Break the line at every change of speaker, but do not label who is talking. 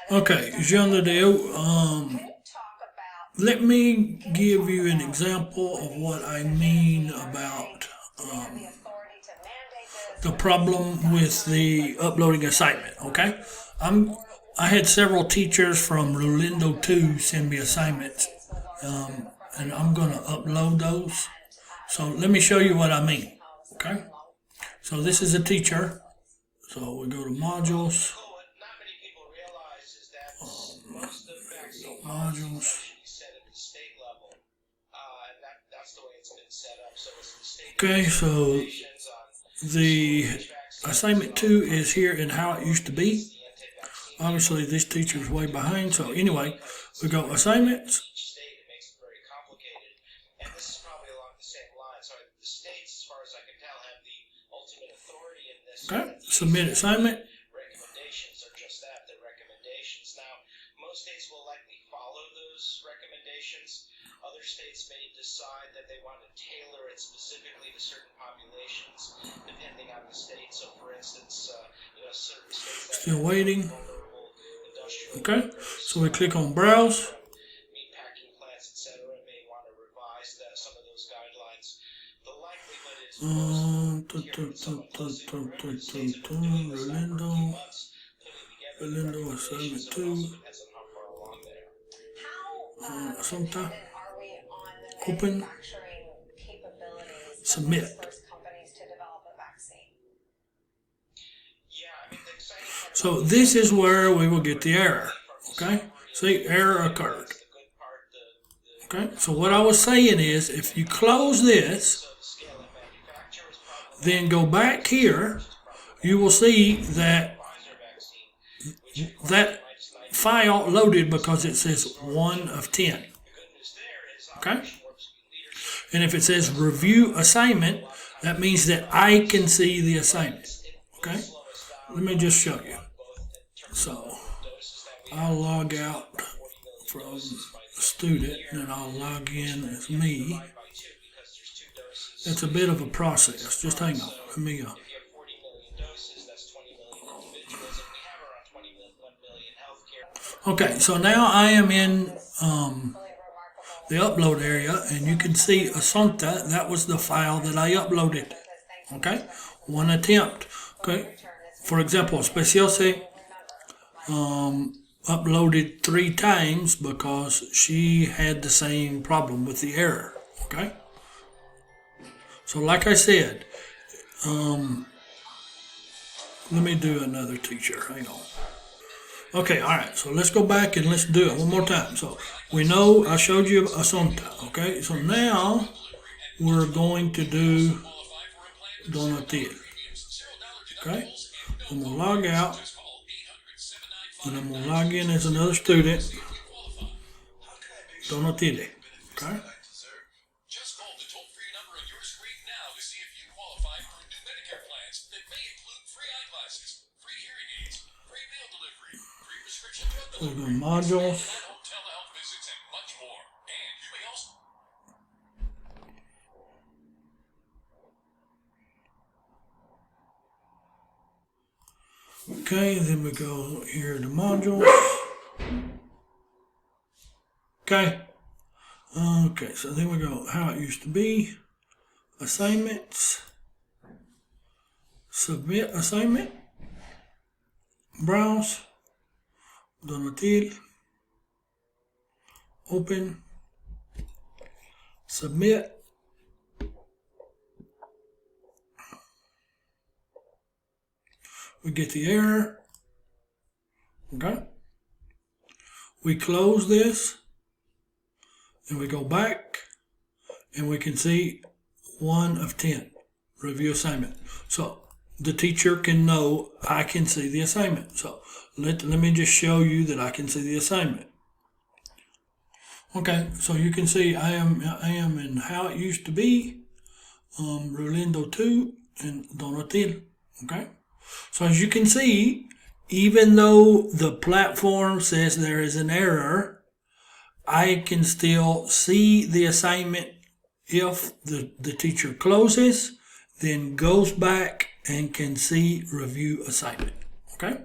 Okay, Jean Ladeo, let me give you an example of what I mean about the problem with the uploading assignment. Okay, I'm I had several teachers from Rolindo 2 send me assignments, and I'm gonna upload those. So let me show you what I mean. Okay, so this is a teacher. So we go to modules, modules. Okay, so the assignment 2 is here in how it used to be. Obviously, this teacher is way behind. So anyway, we go assignments. Okay, submit assignment.
Most states will likely follow those recommendations. Other states may decide that they want to tailor it specifically to certain populations, depending on the state. So, for instance, certain states that
Still waiting.
vulnerable industrial
Okay, so we click on browse.
meatpacking plants, etc., may want to revise some of those guidelines. The likelihood is
Rolindo assignment 2. Assumpta. Open. Submit. So this is where we will get the error. Okay, see, error occurred. Okay, so what I was saying is, if you close this, then go back here, you will see that that file loaded because it says 1 of 10. Okay? And if it says review assignment, that means that I can see the assignment. Okay? Let me just show you. So I'll log out from student and I'll log in as me. It's a bit of a process. Just hang on. Let me Okay, so now I am in the upload area, and you can see Assumpta. That was the file that I uploaded. Okay, 1 attempt. Okay, for example, Speciose uploaded 3 times because she had the same problem with the error. Okay, so like I said, let me do another teacher. Hang on. Okay, all right, so let's go back and let's do it one more time. So we know I showed you Assumpta, okay? So now we're going to do Donatil, okay? I'm going to log out, and I'm going to log in as another student, Donatile, okay?
Just call the toll-free number on your screen now to see if you qualify for new Medicare plans that may include free eyeglasses, free hearing aids, free meal delivery, free prescription drug
So we
delivery,
go modules.
home telehealth visits, and much more. And you may also...
Okay, then we go here to modules. Okay. Okay, so then we go how it used to be. Assignments. Submit assignment. Browse. Donatil. Open. Submit. We get the error. Okay. We close this and we go back and we can see 1 of 10 review assignment. So the teacher can know I can see the assignment. So let me just show you that I can see the assignment. Okay, so you can see I am in how it used to be, Rolindo 2 and Donatil. Okay. So as you can see, even though the platform says there is an error, I can still see the assignment if the teacher closes, then goes back and can see review assignment. Okay?